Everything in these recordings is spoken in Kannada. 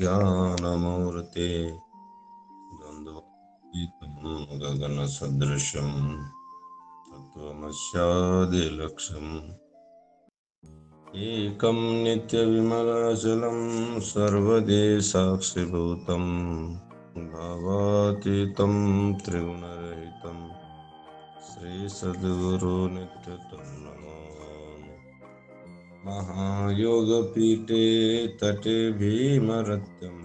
ज्ञानमूर्ते द्वन्द्वतीतं गगनसदृशं तत्त्वमस्यादिलक्ष्यम् एकं नित्यविमलाचलं सर्वदेशाक्षिभूतं भावातीतं त्रिगुणरहितं श्रीसद्गुरु नित्यं नमामि। महायोगपीठे तटे भीमरत्यम्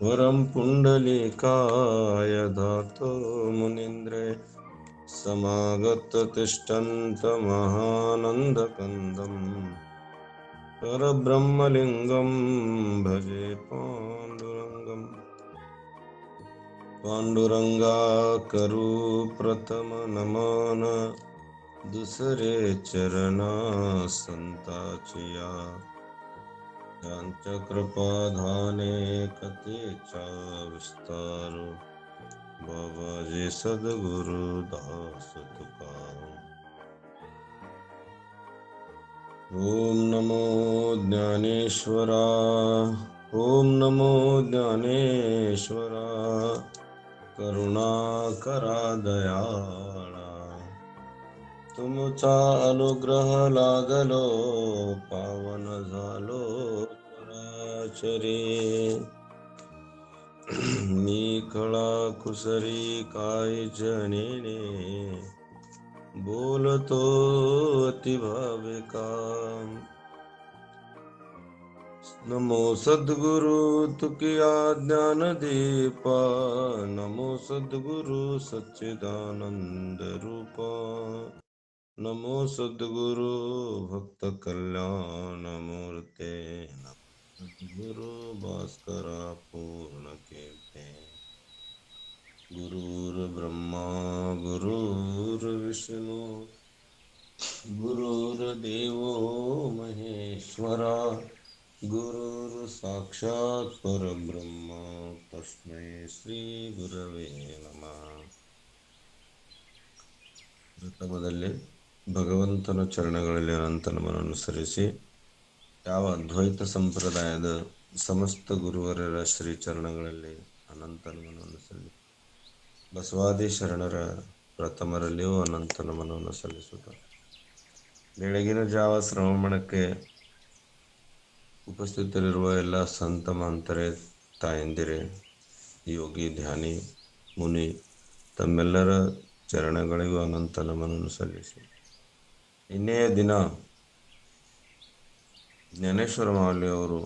वरं पुण्डलीकाय धातो मुनीन्द्रे समागततिष्ठन्तमहानन्दकन्दम् परब्रह्मलिङ्गं भजे पाण्डुरङ्गम् पाण्डुरङ्गाकरु प्रथमनमन दुसरे चरणा संताचिया यांच कृपाधाने कथेचा विस्तारो बाबाजी सद्गुरु दास तुकाराम। ओम नमो ज्ञानेश्वरा, ओम नमो ज्ञानेश्वरा, करुणाकरा दयाळा, तुमचा अनुग्रह लादलो पावन झालो चराचरी। मी खळा कुसरी काय जनेने बोलतो अति भाविका। नमो सद्गुरु तुकिया ज्ञान दीपा, नमो सद्गुरु सच्चिदानंद रूपा, नमो सद्गुरु भक्त कल्याण मूर्ते, सद्गुरु भास्करा पूर्ण कीर्ते। गुरुर्ब्रह्मा गुरुर्विष्णु गुरुर्देवो महेश्वरा, गुरुर्साक्षात् परब्रह्म तस्मै ಶ್ರೀ ಗುರವೇ ನಮಃ। ಪ್ರಥಮದಲ್ಲಿ ಭಗವಂತನ ಚರಣಗಳಲ್ಲಿ ಅನಂತ ನಮನವನ್ನು ಅನುಸರಿಸಿ ಯಾವ ಅದ್ವೈತ ಸಂಪ್ರದಾಯದ ಸಮಸ್ತ ಗುರುವರರ ಶ್ರೀ ಚರಣಗಳಲ್ಲಿ ಅನಂತ ನಮನವನ್ನು ಸಲ್ಲಿಸಿ ಬಸವಾದಿ ಶರಣರ ಪ್ರಥಮರಲ್ಲಿಯೂ ಅನಂತ ನಮನವನ್ನು ಸಲ್ಲಿಸುತ್ತಾರೆ. ಬೆಳಗಿನ ಜಾವ ಶ್ರವಣಕ್ಕೆ ಉಪಸ್ಥಿತರಿರುವ ಎಲ್ಲ ಸಂತ ಮಹಂತರೇ, ತಾಯಂದಿರೇ, ಯೋಗಿ ಧ್ಯಾನಿ ಮುನಿ ತಮ್ಮೆಲ್ಲರ ಚರಣಗಳಿಗೂ ಅನಂತ ನಮನವನ್ನು ಸಲ್ಲಿಸಿ ನಿನ್ನೆಯ ದಿನ ಜ್ಞಾನೇಶ್ವರ ಮಾವಲಿಯವರು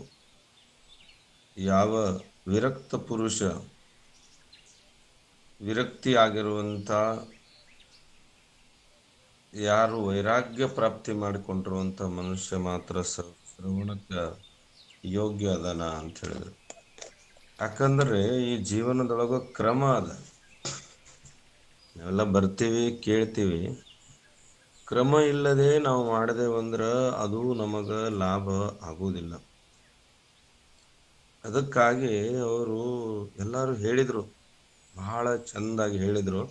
ಯಾವ ವಿರಕ್ತ ಪುರುಷ ವಿರಕ್ತಿ ಆಗಿರುವಂಥ ಯಾರು ವೈರಾಗ್ಯ ಪ್ರಾಪ್ತಿ ಮಾಡಿಕೊಂಡಿರುವಂಥ ಮನುಷ್ಯ ಮಾತ್ರ ಶ್ರವಣಕ್ಕೆ ಯೋಗ್ಯ ಅದಾನ ಅಂತ ಹೇಳಿದ್ರು. ಯಾಕಂದ್ರೆ ಈ ಜೀವನದೊಳಗ ಕ್ರಮ ಅದ. ನಾವೆಲ್ಲ ಬರ್ತೀವಿ, ಕೇಳ್ತೀವಿ, ಕ್ರಮ ಇಲ್ಲದೆ ನಾವು ಮಾಡಿದೆವಂದ್ರೆ ಅದು ನಮಗ ಲಾಭ ಆಗುವುದಿಲ್ಲ. ಅದಕ್ಕಾಗಿ ಅವರು ಎಲ್ಲರೂ ಹೇಳಿದ್ರು, ಬಹಳ ಚಂದಾಗಿ ಹೇಳಿದ್ರು.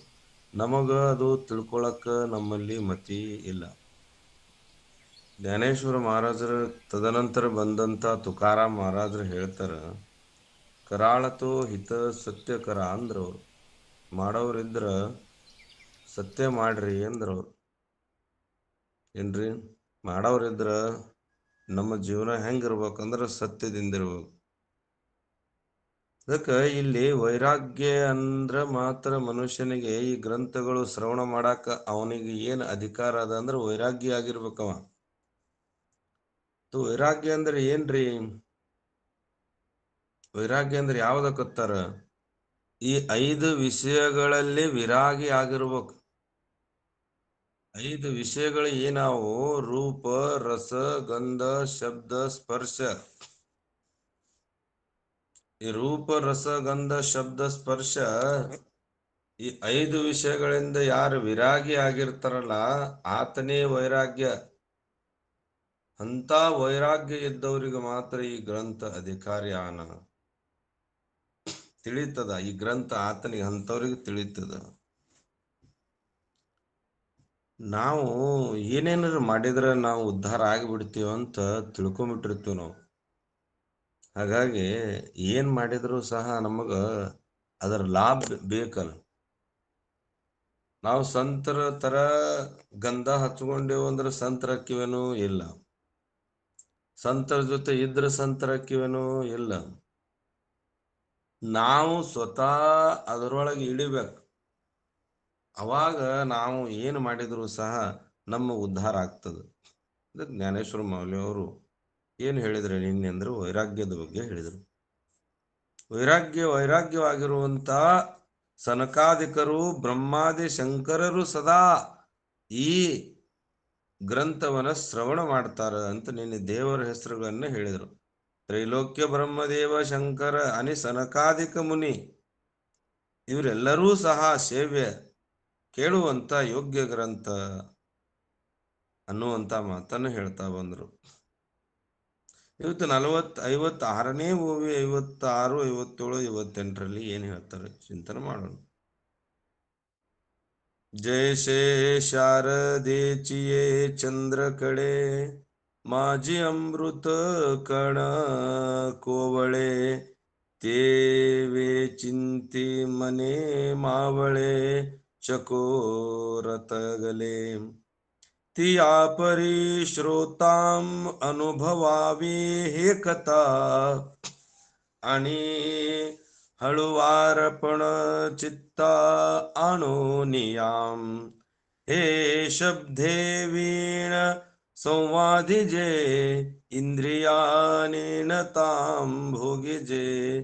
ನಮಗ ಅದು ತಿಳ್ಕೊಳಕ ನಮ್ಮಲ್ಲಿ ಮತಿ ಇಲ್ಲ. ಜ್ಞಾನೇಶ್ವರ ಮಹಾರಾಜರ ತದನಂತರ ಬಂದಂತ ತುಕಾರಾಮ್ ಮಹಾರಾಜರು ಹೇಳ್ತಾರ, ಕರಾಳತೋ ಹಿತ ಸತ್ಯಕರ ಅಂದ್ರವ್ರು. ಮಾಡೋರಿದ್ರ ಸತ್ಯ ಮಾಡ್ರಿ ಅಂದ್ರವ್ರು. ಏನ್ರಿ, ಮಾಡೋರಿದ್ರ ನಮ್ಮ ಜೀವನ ಹೆಂಗಿರ್ಬೇಕಂದ್ರ ಸತ್ಯದಿಂದಿರ್ಬೇಕು. ಅದಕ್ಕೆ ಇಲ್ಲಿ ವೈರಾಗ್ಯ ಅಂದ್ರ ಮಾತ್ರ ಮನುಷ್ಯನಿಗೆ ಈ ಗ್ರಂಥಗಳು ಶ್ರವಣ ಮಾಡಾಕ ಅವನಿಗೆ ಏನ್ ಅಧಿಕಾರ ಅದ ಅಂದ್ರೆ ವೈರಾಗ್ಯ ಆಗಿರ್ಬೇಕವ. ವೈರಾಗ್ಯ ಅಂದ್ರೆ ಏನ್ರಿ? ವೈರಾಗ್ಯ ಅಂದ್ರೆ ಯಾವ್ದಕ್ಕತ್ತಾರ? ಈ 5 ವಿಷಯಗಳಲ್ಲಿ ವಿರಾಗಿ ಆಗಿರ್ಬೇಕು. 5 ವಿಷಯಗಳು ಏನಾವು? ರೂಪ, ರಸ, ಗಂಧ, ಶಬ್ದ, ಸ್ಪರ್ಶ. ಈ ರೂಪ, ರಸ, ಗಂಧ, ಶಬ್ದ, ಸ್ಪರ್ಶ ಈ 5 ವಿಷಯಗಳಿಂದ ಯಾರು ವಿರಾಗಿ ಆಗಿರ್ತಾರಲ್ಲ ಆತನೇ ವೈರಾಗ್ಯ. ಅಂತ ವೈರಾಗ್ಯ ಇದ್ದವರಿಗೆ ಮಾತ್ರ ಈ ಗ್ರಂಥ ಅಧಿಕಾರಿ ಆನ ತಿಳಿತದ. ಈ ಗ್ರಂಥ ಆತನಿಗೆ ಅಂತವ್ರಿಗೆ ತಿಳಿತದ. ನಾವು ಏನೇನಾದ್ರು ಮಾಡಿದ್ರೆ ನಾವು ಉದ್ಧಾರ ಆಗಿಬಿಡ್ತೀವಿ ಅಂತ ತಿಳ್ಕೊಂಬಿಟ್ಟಿರ್ತೀವಿ ನಾವು. ಹಾಗಾಗಿ ಏನ್ ಮಾಡಿದ್ರು ಸಹ ನಮಗ ಅದರ ಲಾಭ ಬೇಕಲ್ಲ. ನಾವು ಸಂತರ ತರ ಗಂಧ ಹಚ್ಕೊಂಡೇವು ಅಂದ್ರೆ ಸಂತರಕ್ಕಿವೇನೂ ಇಲ್ಲ. ಸಂತರ ಜೊತೆ ಇದ್ರ ಸಂತರಕ್ಕಿವೇನೂ ಇಲ್ಲ. ನಾವು ಸ್ವತಃ ಅದರೊಳಗೆ ಇಳಿಬೇಕು. ಅವಾಗ ನಾವು ಏನು ಮಾಡಿದ್ರು ಸಹ ನಮ್ಮ ಉದ್ಧಾರ ಆಗ್ತದೆ. ಜ್ಞಾನೇಶ್ವರ ಮಾೌಲಿ ಅವರು ಏನು ಹೇಳಿದ್ರೆ ನಿನ್ನೆ ಅಂದ್ರು ವೈರಾಗ್ಯದ ಬಗ್ಗೆ ಹೇಳಿದರು. ವೈರಾಗ್ಯವಾಗಿರುವಂತ ಸನಕಾದಿಕರು ಬ್ರಹ್ಮಾದಿ ಶಂಕರರು ಸದಾ ಈ ಗ್ರಂಥವನ್ನ ಶ್ರವಣ ಮಾಡ್ತಾರ ಅಂತ ನಿನ್ನೆ ದೇವರ ಹೆಸರುಗಳನ್ನ ಹೇಳಿದರು. ತ್ರೈಲೋಕ್ಯ ಬ್ರಹ್ಮದೇವ ಶಂಕರ ಅನಿ ಸನಕಾದಿಕ ಮುನಿ ಇವರೆಲ್ಲರೂ ಸಹ ಸೇವ್ಯ ಕೇಳುವಂತ ಯೋಗ್ಯ ಗ್ರಂಥ ಅನ್ನುವಂತ ಮಾತನ್ನು ಹೇಳ್ತಾ ಬಂದರು. ಇವತ್ತು 56ನೇ ಮೂವಿ 56, 57, 58ರಲ್ಲಿ ಏನು ಹೇಳ್ತಾರೆ ಚಿಂತನೆ ಮಾಡೋಣ. जैसे शारदेचिये चंद्र कड़े माझी अमृत कण कोवळे तेवे चिंती मने मावळे चकोरत गले ती आपरी श्रोताम अनुभवावी हे कथा आणि हळुवारपण चित्ता आणो नियाम हे शब्दे वीण संवादी जे इंद्रियाने नताम भोगी जे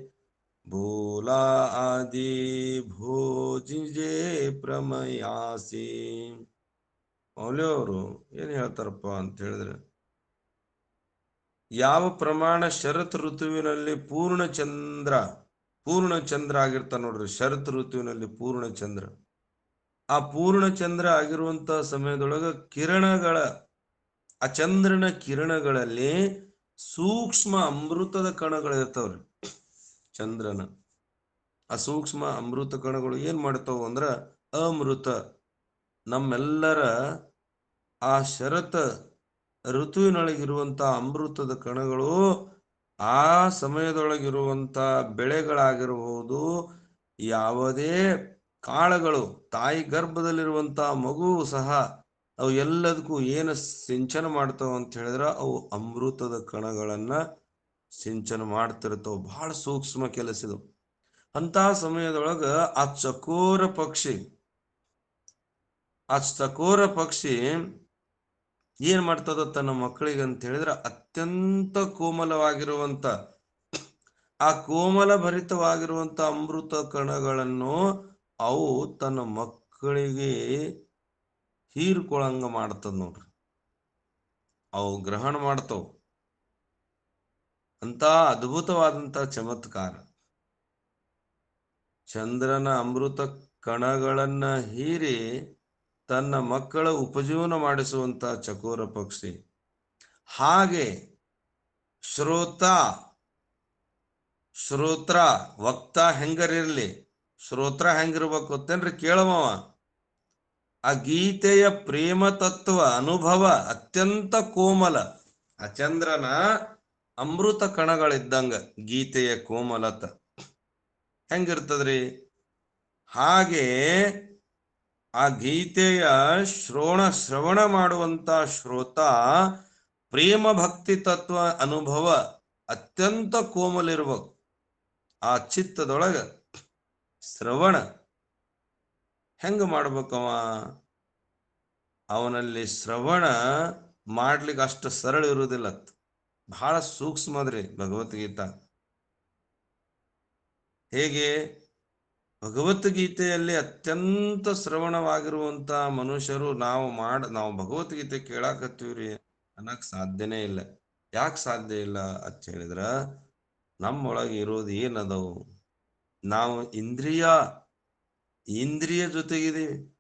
बोला आदि भोजी जे ಪ್ರಮಯಾಸಿ. ಮೌಲ್ಯವರು ಏನು ಹೇಳ್ತಾರಪ್ಪ ಅಂತ ಹೇಳಿದ್ರೆ, ಯಾವ ಪ್ರಮಾಣ ಶರತ್ ಋತುವಿನಲ್ಲಿ ಪೂರ್ಣ ಚಂದ್ರ ಆಗಿರ್ತಾನ ನೋಡ್ರಿ. ಶರತ್ ಋತುವಿನಲ್ಲಿ ಪೂರ್ಣ ಚಂದ್ರ, ಆ ಪೂರ್ಣ ಚಂದ್ರ ಆಗಿರುವಂತ ಸಮಯದೊಳಗ ಆ ಚಂದ್ರನ ಕಿರಣಗಳಲ್ಲಿ ಸೂಕ್ಷ್ಮ ಅಮೃತದ ಕಣಗಳಿರ್ತಾವ್ರಿ. ಚಂದ್ರನ ಆ ಸೂಕ್ಷ್ಮ ಅಮೃತ ಕಣಗಳು ಏನ್ ಮಾಡ್ತಾವ ಅಂದ್ರ ಅಮೃತ ನಮ್ಮೆಲ್ಲರ ಆ ಶರತ್ ಋತುವಿನೊಳಗಿರುವಂತ ಅಮೃತದ ಕಣಗಳು ಆ ಸಮಯದೊಳಗಿರುವಂತ ಬೆಳೆಗಳಾಗಿರಬಹುದು, ಯಾವುದೇ ಕಾಳುಗಳು, ತಾಯಿ ಗರ್ಭದಲ್ಲಿರುವಂತ ಮಗು ಸಹ ಅವು ಎಲ್ಲದಕ್ಕೂ ಏನು ಸಿಂಚನ ಮಾಡ್ತಾವ ಅಂತ ಹೇಳಿದ್ರ ಅವು ಅಮೃತದ ಕಣಗಳನ್ನ ಸಿಂಚನ ಮಾಡ್ತಿರ್ತಾವ. ಬಹಳ ಸೂಕ್ಷ್ಮ ಕೆಲಸ ಇದು. ಅಂತ ಸಮಯದೊಳಗ ಆ ಚಕೋರ ಪಕ್ಷಿ ಏನ್ ಮಾಡ್ತದ ತನ್ನ ಮಕ್ಕಳಿಗೆ ಅಂತ ಹೇಳಿದ್ರೆ ಅತ್ಯಂತ ಕೋಮಲವಾಗಿರುವಂತ ಆ ಕೋಮಲ ಭರಿತವಾಗಿರುವಂತ ಅಮೃತ ಕಣಗಳನ್ನು ಅವು ತನ್ನ ಮಕ್ಕಳಿಗೆ ಹೀರ್ಕೊಳಂಗ ಮಾಡ್ತದ ನೋಡ್ರಿ. ಅವು ಗ್ರಹಣ ಮಾಡ್ತಾವ. ಅಂತ ಅದ್ಭುತವಾದಂತ ಚಮತ್ಕಾರ. ಚಂದ್ರನ ಅಮೃತ ಕಣಗಳನ್ನ ಹೀರಿ ತನ್ನ ಮಕ್ಕಳ ಉಪಜೀವನ ಮಾಡಿಸುವಂತ ಚಕೋರ ಪಕ್ಷಿ. ಹಾಗೆ ಶ್ರೋತ್ರ ವಕ್ತ ಹೆಂಗರಿರ್ಲಿ, ಶ್ರೋತ್ರ ಹೆಂಗಿರ್ಬೇಕು ಗೊತ್ತೇನ್ರಿ? ಕೇಳಮವ ಆ ಗೀತೆಯ ಪ್ರೇಮ ತತ್ವ ಅನುಭವ ಅತ್ಯಂತ ಕೋಮಲ. ಆ ಚಂದ್ರನ ಅಮೃತ ಕಣಗಳಿದ್ದಂಗ ಗೀತೆಯ ಕೋಮಲತ ಹೆಂಗಿರ್ತದ್ರಿ? ಹಾಗೆ ಆ ಗೀತೆಯ ಶ್ರವಣ ಮಾಡುವಂತ ಶ್ರೋತ ಪ್ರೇಮ ಭಕ್ತಿ ತತ್ವ ಅನುಭವ ಅತ್ಯಂತ ಕೋಮಲಿರ್ಬೇಕು. ಆ ಚಿತ್ತದೊಳಗ ಶ್ರವಣ ಹೆಂಗ ಮಾಡ್ಬೇಕವ? ಅವನಲ್ಲಿ ಶ್ರವಣ ಮಾಡ್ಲಿಕ್ಕೆ ಅಷ್ಟು ಸರಳ ಇರುವುದಿಲ್ಲ, ಬಹಳ ಸೂಕ್ಷ್ಮದ್ರಿ ಭಗವದ್ಗೀತಾ. ಹೇಗೆ ಭಗವದ್ಗೀತೆಯಲ್ಲಿ ಅತ್ಯಂತ ಶ್ರವಣವಾಗಿರುವಂತ ಮನುಷ್ಯರು ನಾವು ಭಗವದ್ಗೀತೆ ಕೇಳಾಕತ್ತೀವ್ರಿ ಅನ್ನಕ್ ಸಾಧ್ಯನೇ ಇಲ್ಲ. ಯಾಕೆ ಸಾಧ್ಯ ಇಲ್ಲ ಅಂತ ಹೇಳಿದ್ರ, ನಮ್ಮೊಳಗೆ ಇರೋದು ಏನದವು? ನಾವು ಇಂದ್ರಿಯ ಜೊತೆಗಿದೀವಿ.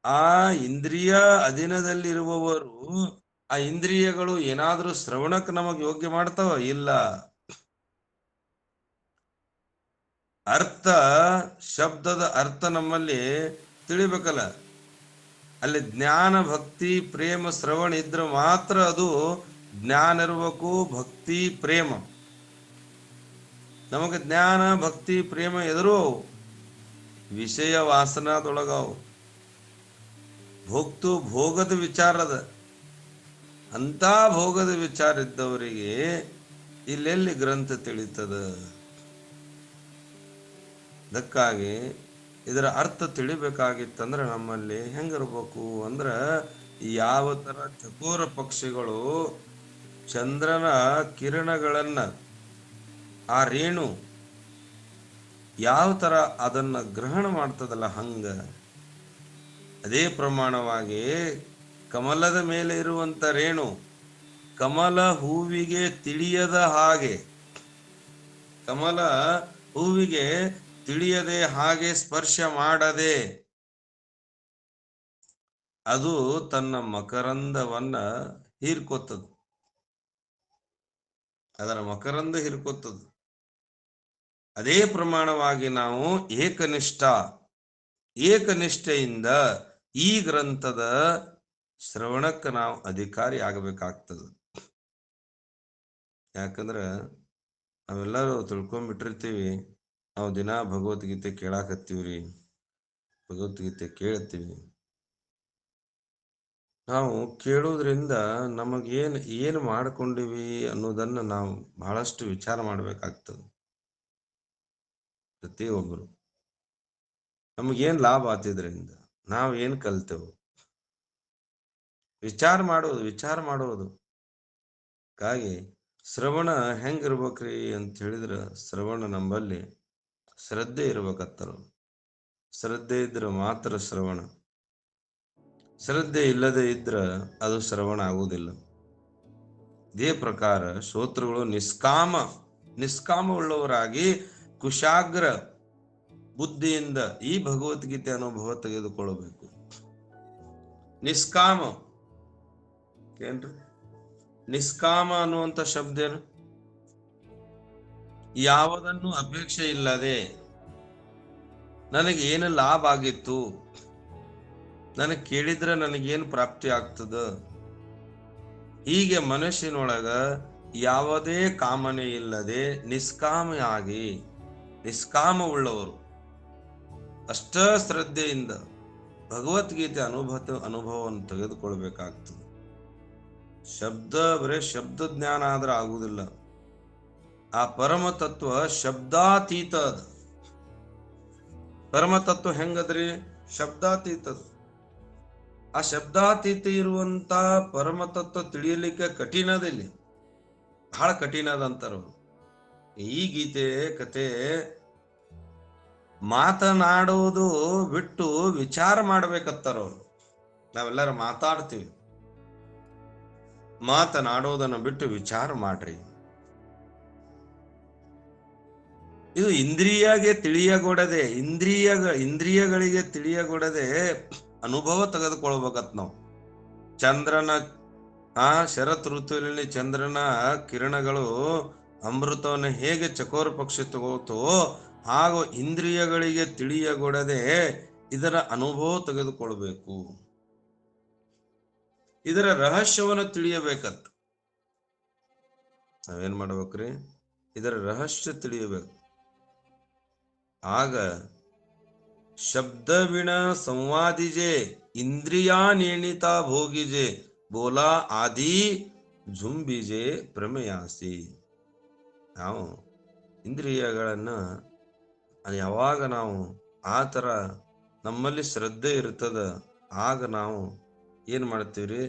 ಆ ಇಂದ್ರಿಯ ಅಧೀನದಲ್ಲಿರುವವರು ಆ ಇಂದ್ರಿಯಗಳು ಏನಾದ್ರೂ ಶ್ರವಣಕ್ಕೆ ನಮಗ್ ಯೋಗ್ಯ ಮಾಡ್ತಾವ? ಇಲ್ಲ. ಶಬ್ದದ ಅರ್ಥ ನಮ್ಮಲ್ಲಿ ತಿಳಿಬೇಕಲ್ಲ. ಅಲ್ಲಿ ಜ್ಞಾನ ಭಕ್ತಿ ಪ್ರೇಮ ಶ್ರವಣ ಇದ್ರೆ ಮಾತ್ರ ಅದು ಜ್ಞಾನ ಇರಬೇಕು, ಭಕ್ತಿ ಪ್ರೇಮ. ನಮಗೆ ಜ್ಞಾನ ಭಕ್ತಿ ಪ್ರೇಮ ಎದುರು ವಿಷಯ ವಾಸನದೊಳಗವು ಭೋಗ್ತು ಭೋಗದ ವಿಚಾರದ ಅಂತ ಭೋಗದ ವಿಚಾರ ಇದ್ದವರಿಗೆ ಇಲ್ಲೆಲ್ಲಿ ಗ್ರಂಥ ತಿಳಿತದ. ಅದಕ್ಕಾಗಿ ಇದರ ಅರ್ಥ ತಿಳಿಬೇಕಾಗಿತ್ತಂದ್ರೆ ನಮ್ಮಲ್ಲಿ ಹೆಂಗಿರ್ಬೇಕು ಅಂದ್ರ ಯಾವ ತರ ಚಕೋರ ಪಕ್ಷಿಗಳು ಚಂದ್ರನ ಕಿರಣಗಳನ್ನ ಆ ರೇಣು ಯಾವ ತರ ಅದನ್ನ ಗ್ರಹಣ ಮಾಡ್ತದಲ್ಲ ಹಂಗ ಅದೇ ಪ್ರಮಾಣವಾಗಿ ಕಮಲದ ಮೇಲೆ ಇರುವಂತ ರೇಣು ಕಮಲ ಹೂವಿಗೆ ತಿಳಿಯದ ಹಾಗೆ, ಕಮಲ ಹೂವಿಗೆ ತಿಳಿಯದೆ ಹಾಗೆ ಸ್ಪರ್ಶ ಮಾಡದೆ ಅದು ತನ್ನ ಮಕರಂದವನ್ನ ಹೀರ್ಕೊತದ, ಅದರ ಮಕರಂದ ಹೀರ್ಕೊತದ. ಅದೇ ಪ್ರಮಾಣವಾಗಿ ನಾವು ಏಕನಿಷ್ಠೆಯಿಂದ ಈ ಗ್ರಂಥದ ಶ್ರವಣಕ್ಕೆ ನಾವು ಅಧಿಕಾರಿ ಆಗಬೇಕಾಗ್ತದೆ. ಯಾಕಂದ್ರ ನಾವೆಲ್ಲರೂ ತಿಳ್ಕೊಂಡ್ಬಿಟ್ಟಿರ್ತೀವಿ, ನಾವು ದಿನ ಭಗವದ್ಗೀತೆ ಕೇಳಾಕತ್ತೀವ್ರಿ, ಭಗವದ್ಗೀತೆ ಕೇಳ್ತೀವಿ. ನಾವು ಕೇಳೋದ್ರಿಂದ ಏನು ಮಾಡ್ಕೊಂಡಿವಿ ಅನ್ನೋದನ್ನ ನಾವು ಬಹಳಷ್ಟು ವಿಚಾರ ಮಾಡ್ಬೇಕಾಗ್ತದೆ. ಪ್ರತಿಯೊಬ್ಬರು ನಮಗೇನ್ ಲಾಭ ಆತಿದ್ರಿಂದ ನಾವ್ ಏನ್ ಕಲ್ತೆವು ವಿಚಾರ ಮಾಡೋದು. ಹಾಗಾಗಿ ಶ್ರವಣ ಹೆಂಗಿರ್ಬೇಕ್ರಿ ಅಂತ ಹೇಳಿದ್ರ ಶ್ರವಣ ನಂಬಲ್ಲಿ ಶ್ರದ್ಧೆ ಇರ್ಬೇಕತ್ತರು. ಶ್ರದ್ಧೆ ಇದ್ರೆ ಮಾತ್ರ ಶ್ರವಣ, ಶ್ರದ್ಧೆ ಇಲ್ಲದೆ ಇದ್ರ ಅದು ಶ್ರವಣ ಆಗುವುದಿಲ್ಲ. ಇದೇ ಪ್ರಕಾರ ಶ್ರೋತೃಗಳು ನಿಷ್ಕಾಮ ಉಳ್ಳವರಾಗಿ ಕುಶಾಗ್ರ ಬುದ್ಧಿಯಿಂದ ಈ ಭಗವದ್ಗೀತೆ ಅನುಭವ ತೆಗೆದುಕೊಳ್ಳಬೇಕು. ನಿಷ್ಕಾಮ ಏನ್ರಿ? ನಿಷ್ಕಾಮ ಅನ್ನುವಂತ ಶಬ್ದ ಏನು? ಯಾವುದನ್ನು ಅಪೇಕ್ಷೆ ಇಲ್ಲದೆ ನನಗೆ ಏನು ಲಾಭ ಆಗಿತ್ತು, ನನಗೆ ಕೇಳಿದ್ರೆ ನನಗೇನು ಪ್ರಾಪ್ತಿ ಆಗ್ತದ, ಹೀಗೆ ಮನಸ್ಸಿನೊಳಗ ಯಾವುದೇ ಕಾಮನೆ ಇಲ್ಲದೆ ನಿಷ್ಕಾಮ ಉಳ್ಳವರು ಅಷ್ಟ ಶ್ರದ್ಧೆಯಿಂದ ಭಗವದ್ಗೀತೆ ಅನುಭವವನ್ನು ತೆಗೆದುಕೊಳ್ಬೇಕಾಗ್ತದೆ. ಬರೇ ಶಬ್ದ ಜ್ಞಾನ ಆದ್ರೆ ಆಗುವುದಿಲ್ಲ. ಆ ಪರಮ ತತ್ವ ಶಬ್ದಾತೀತ ಅದ. ಪರಮ ತತ್ವ ಹೆಂಗದ್ರಿ? ಶಬ್ದಾತೀತದ. ಆ ಶಬ್ದಾತೀತ ಇರುವಂತ ಪರಮ ತತ್ವ ತಿಳಿಯಲಿಕ್ಕೆ ಕಠಿಣದಿಲ್ಲ, ಬಹಳ ಕಠಿಣ ಅದಂತಾರ. ಈ ಗೀತೆ ಕತೆ ಮಾತನಾಡುವುದು ಬಿಟ್ಟು ವಿಚಾರ ಮಾಡ್ಬೇಕತ್ತಾರ ಅವ್ರು. ನಾವೆಲ್ಲರೂ ಮಾತಾಡ್ತೀವಿ, ಮಾತನಾಡೋದನ್ನ ಬಿಟ್ಟು ವಿಚಾರ ಮಾಡ್ರಿ. ಇದು ಇಂದ್ರಿಯಗಳಿಗೆ ತಿಳಿಯಗೊಡದೆ ಅನುಭವ ತೆಗೆದುಕೊಳ್ಬೇಕತ್ ನಾವು. ಚಂದ್ರನ ಶರತ್ ಋತುವಿನಲ್ಲಿ ಚಂದ್ರನ ಕಿರಣಗಳು ಅಮೃತವನ್ನು ಹೇಗೆ ಚಕೋರ ಪಕ್ಷಿ ತಗೋತೋ ಹಾಗೂ ಇಂದ್ರಿಯಗಳಿಗೆ ತಿಳಿಯಗೊಡದೆ ಇದರ ಅನುಭವ ತೆಗೆದುಕೊಳ್ಬೇಕು. ಇದರ ರಹಸ್ಯವನ್ನು ತಿಳಿಯಬೇಕಂತ ನಾವೇನ್ ಮಾಡ್ಬೇಕ್ರಿ? ಇದರ ರಹಸ್ಯ ತಿಳಿಯಬೇಕು. ಆಗ ಶಬ್ದವಿಣ ಸಂವಾದಿಜೆ ಇಂದ್ರಿಯಾ ನೇಣಿತ ಭೋಗಿಜೆ ಬೋಲಾ ಆದಿ ಝುಂಬಿಜೆ ಪ್ರಮೇಯಾಸಿ. ನಾವು ಇಂದ್ರಿಯಗಳನ್ನ ಯಾವಾಗ ನಾವು ಆ ತರ ನಮ್ಮಲ್ಲಿ ಶ್ರದ್ಧೆ ಇರ್ತದ, ಆಗ ನಾವು ಏನ್ ಮಾಡ್ತೀವ್ರಿ?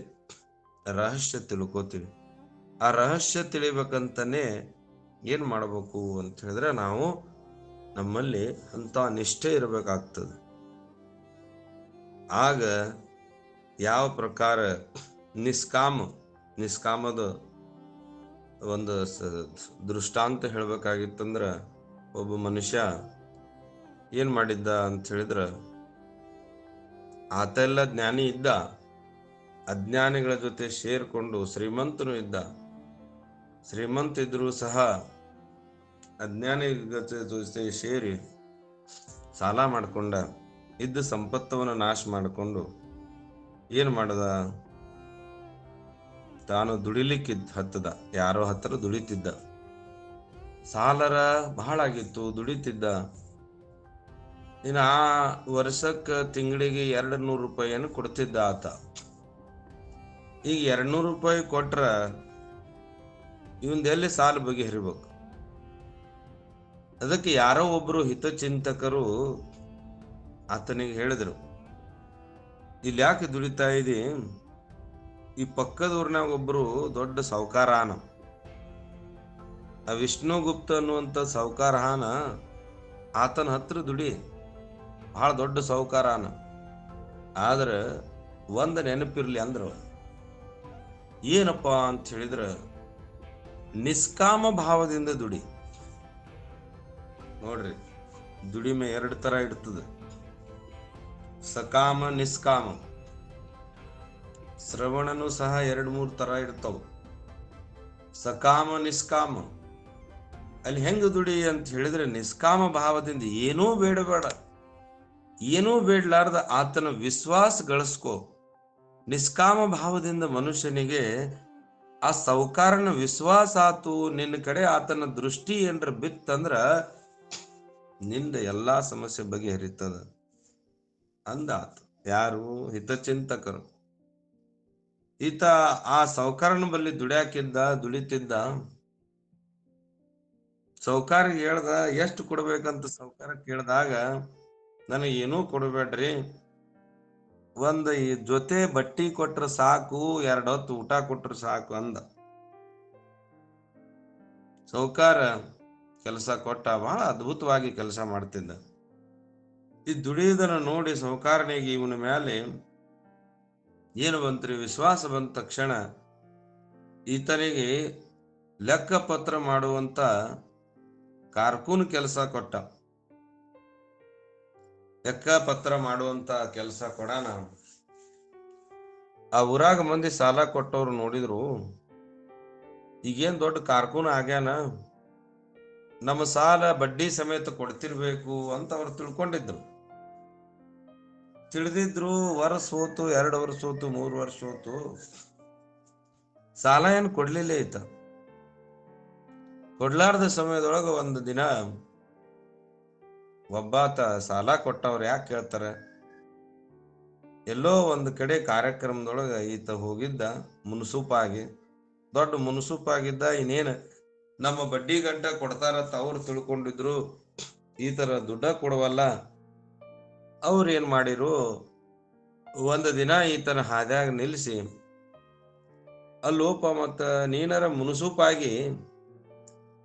ರಹಸ್ಯ ತಿಳ್ಕೋತೀವಿ. ಆ ರಹಸ್ಯ ತಿಳಿಬೇಕಂತಾನೆ ಏನ್ ಮಾಡ್ಬೇಕು ಅಂತ ಹೇಳಿದ್ರೆ ನಾವು ನಮ್ಮಲ್ಲಿ ಅಂತ ನಿಷ್ಠೆ ಇರಬೇಕಾಗ್ತದೆ. ಆಗ ಯಾವ ಪ್ರಕಾರ ನಿಷ್ಕಾಮದ ಒಂದು ದೃಷ್ಟಾಂತ ಹೇಳ್ಬೇಕಾಗಿತ್ತಂದ್ರ, ಒಬ್ಬ ಮನುಷ್ಯ ಏನ್ ಮಾಡಿದ್ದ ಅಂತ ಹೇಳಿದ್ರ, ಆತೆಲ್ಲ ಜ್ಞಾನಿ ಇದ್ದ, ಅಜ್ಞಾನಿಗಳ ಜೊತೆ ಸೇರ್ಕೊಂಡು ಶ್ರೀಮಂತನು ಇದ್ದ. ಶ್ರೀಮಂತ ಇದ್ರು ಸಹ ಅಜ್ಞಾನಿ ಜೊತೆ ಸೇರಿ ಸಾಲ ಮಾಡ್ಕೊಂಡ, ಇದ್ದ ಸಂಪತ್ತವನ್ನು ನಾಶ ಮಾಡಿಕೊಂಡು ಏನ್ ಮಾಡದ? ತಾನು ದುಡಿಲಿಕ್ಕೆ ಹತ್ತದ, ಯಾರೋ ಹತ್ರ ದುಡಿತಿದ್ದ. ಸಾಲರ ಬಹಳ ಆಗಿತ್ತು, ದುಡಿತಿದ್ದ. ಇನ್ನು ಆ ವರ್ಷಕ್ಕೆ ತಿಂಗಳಿಗೆ 200 ರೂಪಾಯಿಯನ್ನು ಕೊಡ್ತಿದ್ದ ಆತ. ಈಗ 200 ರೂಪಾಯಿ ಕೊಟ್ರ ಇವಂದೆಲ್ಲಿ ಸಾಲ ಬಗೆಹರಿಬೇಕು. ಅದಕ್ಕೆ ಯಾರೋ ಒಬ್ರು ಹಿತಚಿಂತಕರು ಆತನಿಗೆ ಹೇಳಿದ್ರು, ಇಲ್ಲಿ ಯಾಕೆ ದುಡಿತಾ ಇದಿ? ಈ ಪಕ್ಕದೂರ್ನಾಗ ಒಬ್ರು ದೊಡ್ಡ ಸಾಹುಕಾರ ಆನ, ಆ ವಿಷ್ಣುಗುಪ್ತ ಅನ್ನುವಂತ ಸಾಹುಕಾರ ಹಾನ, ಆತನ ಹತ್ರ ದುಡಿ, ಬಹಳ ದೊಡ್ಡ ಸಾಹುಕಾರ ಆನ. ಆದ್ರೆ ಒಂದ್ ನೆನಪಿರ್ಲಿ ಅಂದ್ರು, ಏನಪ್ಪಾ ಅಂತ ಹೇಳಿದ್ರ ನಿಷ್ಕಾಮ ಭಾವದಿಂದ ದುಡಿ. ನೋಡ್ರಿ, ದುಡಿಮೆ 2 ತರ ಇರ್ತದೆ, ಸಕಾಮ ನಿಷ್ಕಾಮ. ಶ್ರವಣನು ಸಹ 2-3 ತರ ಇರ್ತಾವ, ಸಕಾಮ ನಿಷ್ಕಾಮ. ಅಲ್ಲಿ ಹೆಂಗ ದುಡಿ ಅಂತ ಹೇಳಿದ್ರೆ ನಿಷ್ಕಾಮ ಭಾವದಿಂದ ಏನೂ ಬೇಡಬೇಡ, ಏನೂ ಬೇಡಲಾರ್ದ ಆತನ ವಿಶ್ವಾಸ ಗಳಿಸ್ಕೋ. ನಿಷ್ಕಾಮ ಭಾವದಿಂದ ಮನುಷ್ಯನಿಗೆ ಆ ಸಾಹುಕಾರನ ವಿಶ್ವಾಸ ಆತು, ನಿನ್ನ ಕಡೆ ಆತನ ದೃಷ್ಟಿ ಏನ್ರ ಬಿತ್ತಂದ್ರ ನಿಂದ ಎಲ್ಲಾ ಸಮಸ್ಯೆ ಬಗೆಹರಿತದ ಅಂದಾತ. ಯಾರು? ಹಿತಚಿಂತಕರು. ಈತ ಆ ಸಾಹುಕಾರನ ಬಲ್ಲಿ ದುಡಿತಿದ್ದ. ಸಾಹುಕಾರ ಹೇಳ್ದ, ಎಷ್ಟು ಕೊಡ್ಬೇಕಂತ ಸಾಹುಕಾರ ಕೇಳಿದಾಗ, ನನಗೆ ಏನೂ ಕೊಡಬೇಡ್ರಿ, ಒಂದ್ ಈ ಜೊತೆ ಬಟ್ಟಿ ಕೊಟ್ರ ಸಾಕು, 2 ಹೊತ್ತು ಊಟ ಕೊಟ್ರ ಸಾಕು ಅಂದ. ಸಾಹುಕಾರ ಕೆಲಸ ಕೊಟ್ಟ, ಬಹಳ ಅದ್ಭುತವಾಗಿ ಕೆಲಸ ಮಾಡ್ತಿದ್ದ. ಈ ದುಡಿಯುವುದನ್ನು ನೋಡಿ ಸಾಹುಕಾರನಿಗೆ ಇವನ ಮೇಲೆ ಏನು ಬಂತ್ರಿ? ವಿಶ್ವಾಸ ಬಂದ ತಕ್ಷಣ ಈತನಿಗೆ ಲೆಕ್ಕ ಪತ್ರ ಮಾಡುವಂತ ಕಾರ್ಕೂನ್ ಕೆಲಸ ಕೊಟ್ಟ. ಲೆಕ್ಕ ಪತ್ರ ಮಾಡುವಂತ ಕೆಲಸ ಕೊಡಾನ. ಆ ಊರಾಗ ಮಂದಿ ಸಾಲ ಕೊಟ್ಟವ್ರು ನೋಡಿದ್ರು, ಈಗೇನ್ ದೊಡ್ಡ ಕಾರ್ಕೂನ್ ಆಗ್ಯಾನ, ನಮ್ಮ ಸಾಲ ಬಡ್ಡಿ ಸಮೇತ ಕೊಡ್ತಿರ್ಬೇಕು ಅಂತ ಅವ್ರು ತಿಳ್ಕೊಂಡಿದ್ರು. ತಿಳಿದಿದ್ರು, ವರ್ಷ ಹೋತು, 2 ವರ್ಷ ಹೋತು, 3 ವರ್ಷ ಹೋತು, ಸಾಲ ಏನು ಕೊಡ್ಲಿಲ್ಲ ಈತ. ಕೊಡ್ಲಾರ್ದ ಸಮಯದೊಳಗ ಒಂದು ದಿನ ಒಬ್ಬಾತ ಸಾಲ ಕೊಟ್ಟವ್ರು ಯಾಕೆ ಕೇಳ್ತಾರ, ಎಲ್ಲೋ ಒಂದು ಕಡೆ ಕಾರ್ಯಕ್ರಮದೊಳಗ ಈತ ಹೋಗಿದ್ದ, ಮುನ್ಸೂಪಾಗಿ, ದೊಡ್ಡ ಮುನ್ಸೂಪಾಗಿದ್ದ. ಇನ್ನೇನು ನಮ್ಮ ಬಡ್ಡಿ ಗಂಟ ಕೊಡ್ತಾರತ್ತ ಅವ್ರು ತಿಳ್ಕೊಂಡಿದ್ರು, ಈ ತರ ದುಡ್ಡ ಕೊಡವಲ್ಲ. ಅವ್ರು ಏನ್ ಮಾಡಿರು, ಒಂದು ದಿನ ಈತನ ಹಾದ್ಯಾಗ ನಿಲ್ಲಿಸಿ, ಅಲ್ಲೋಪ ಮತ್ತ ನೀನರ ಮುನ್ಸೂಪಾಗಿ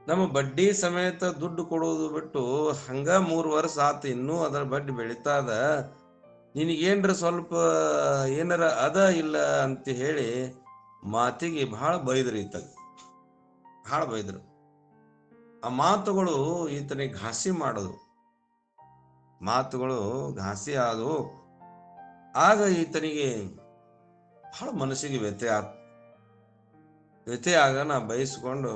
ನಮ್ಮ ಬಡ್ಡಿ ಸಮೇತ ದುಡ್ಡು ಕೊಡೋದು ಬಿಟ್ಟು ಹಂಗ 3 ವರ್ಷ ಆತು, ಇನ್ನೂ ಅದರ ಬಡ್ಡಿ ಬೆಳಿತಾದ, ನಿನಗೇನ್ರ ಸ್ವಲ್ಪ ಏನಾರ ಅದ ಇಲ್ಲ ಅಂತ ಹೇಳಿ ಮಾತಿಗೆ ಬಹಳ ಬೈದ್ರು. ಬಹಳ ಬೈದ್ರು. ಆ ಮಾತುಗಳು ಈತನಿಗೆ ಘಾಸಿ ಮಾಡೋದು, ಮಾತುಗಳು ಘಾಸಿ ಆದವು. ಆಗ ಈತನಿಗೆ ಬಹಳ ಮನಸ್ಸಿಗೆ ವ್ಯಥೆ ಆಗ ನಾ ಬಯಸ್ಕೊಂಡು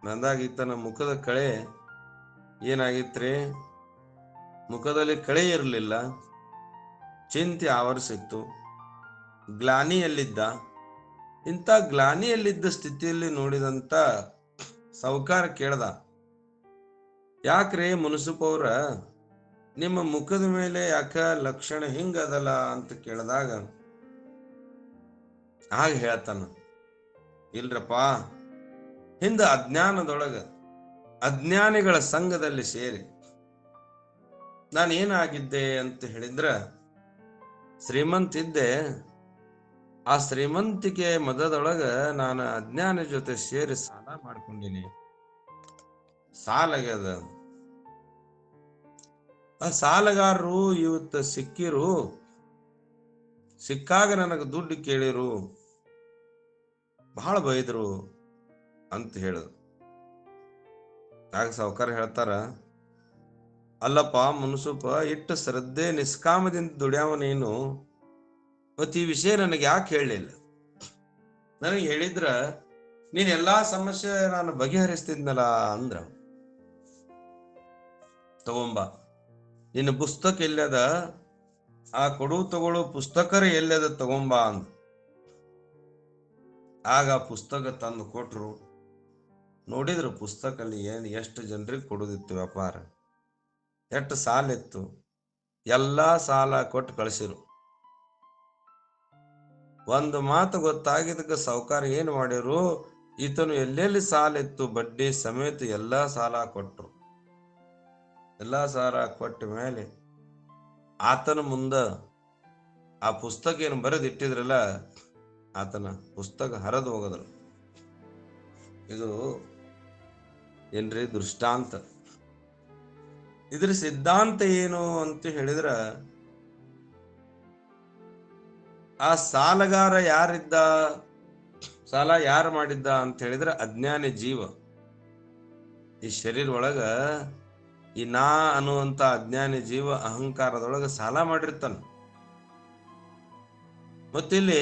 ಬಂದಾಗ ಈತನ ಮುಖದ ಕಳೆ ಏನಾಗಿತ್ರಿ? ಮುಖದಲ್ಲಿ ಕಳೆ ಇರಲಿಲ್ಲ, ಚಿಂತೆ ಆವರಿಸಿತ್ತು, ಗ್ಲಾನಿಯಲ್ಲಿದ್ದ. ಇಂಥ ಗ್ಲಾನಿಯಲ್ಲಿದ್ದ ಸ್ಥಿತಿಯಲ್ಲಿ ನೋಡಿದಂತ ಸಾಹುಕಾರ ಕೇಳ್ದ, ಯಾಕ್ರಿ ಮುನ್ಸೂಪವ್ರ, ನಿಮ್ಮ ಮುಖದ ಮೇಲೆ ಯಾಕ ಲಕ್ಷಣ ಹಿಂಗದಲ್ಲ ಅಂತ ಕೇಳಿದಾಗ ಆಗ ಹೇಳ್ತಾನ, ಇಲ್ರಪ್ಪ, ಹಿಂದ ಅಜ್ಞಾನದೊಳಗ ಅಜ್ಞಾನಿಗಳ ಸಂಘದಲ್ಲಿ ಸೇರಿ ನಾನು ಏನಾಗಿದ್ದೆ ಅಂತ ಹೇಳಿದ್ರ, ಶ್ರೀಮಂತ ಇದ್ದೆ. ಆ ಶ್ರೀಮಂತಿಕೆ ಮದದೊಳಗ ನಾನು ಅಜ್ಞಾನ ಜೊತೆ ಸೇರಿ ಸಾಲ ಮಾಡ್ಕೊಂಡಿನಿ, ಸಾಲಾಗ್ಯದ. ಆ ಸಾಲಗಾರರು ಇವತ್ತು ಸಿಕ್ಕಾಗ ನನಗೆ ದುಡ್ಡು ಕೇಳಿರು, ಬಹಳ ಬೈದ್ರು ಅಂತ ಹೇಳಿದ್ರು. ಆಗ ಸಾಹುಕಾರ ಹೇಳ್ತಾರ, ಅಲ್ಲಪ್ಪ ಮುನ್ಸೂಪ, ಇಟ್ಟು ಶ್ರದ್ಧೆ ನಿಷ್ಕಾಮದಿಂದ ದುಡ್ಯಾವ ನೀನು, ಮತ್ತ ಈ ವಿಷಯ ನನಗೆ ಯಾಕೆ ಹೇಳಲಿಲ್ಲ? ನನಗೆ ಹೇಳಿದ್ರ ನೀನ್ ಎಲ್ಲಾ ಸಮಸ್ಯೆ ನಾನು ಬಗೆಹರಿಸ್ತಿದ್ನಲ್ಲ ಅಂದ್ರ. ತಗೊಂಬ, ನಿನ್ನ ಪುಸ್ತಕ ಎಲ್ಲದ, ಆ ಕೊಡು ತಗೊಳ್ಳೋ ಪುಸ್ತಕರ ಎಲ್ಲದ ತಗೊಂಬ ಅಂದ. ಆಗ ಪುಸ್ತಕ ತಂದು ಕೊಟ್ರು. ನೋಡಿದ್ರು ಪುಸ್ತಕಲ್ಲಿ ಎಷ್ಟು ಜನರಿಗೆ ಕೊಡೋದಿತ್ತು ವ್ಯಾಪಾರ, ಎಷ್ಟು ಸಾಲ ಇತ್ತು, ಎಲ್ಲಾ ಸಾಲ ಕೊಟ್ಟು ಕಳಿಸಿರು. ಒಂದು ಮಾತು ಗೊತ್ತಾಗಿದ್ದಕ್ಕೆ ಸಾವುಕಾರ ಏನು ಮಾಡಿರು, ಈತನು ಎಲ್ಲೆಲ್ಲಿ ಸಾಲ ಇತ್ತು ಬಡ್ಡಿ ಸಮೇತ ಎಲ್ಲಾ ಸಾಲ ಕೊಟ್ರು. ಎಲ್ಲಾ ಸಾಲ ಕೊಟ್ಟ ಮೇಲೆ ಆತನ ಮುಂದ ಆ ಪುಸ್ತಕ ಏನು ಬರೆದಿಟ್ಟಿದ್ರಲ್ಲ, ಆತನ ಪುಸ್ತಕ ಹರಿದು ಹೋಗದ್ರು. ಇದು ಏನ್ರಿ ದೃಷ್ಟಾಂತ. ಇದ್ರ ಸಿದ್ಧಾಂತ ಏನು ಅಂತ ಹೇಳಿದ್ರ, ಆ ಸಾಲಗಾರ ಯಾರಿದ್ದ, ಸಾಲ ಯಾರು ಮಾಡಿದ್ದ ಅಂತ ಹೇಳಿದ್ರೆ ಅಜ್ಞಾನಿ ಜೀವ. ಈ ಶರೀರ ಒಳಗ ಈ ನಾ ಅನ್ನುವಂತ ಅಜ್ಞಾನಿ ಜೀವ ಅಹಂಕಾರದೊಳಗ ಸಾಲ ಮಾಡಿರ್ತಾನ. ಮತ್ತಿಲ್ಲಿ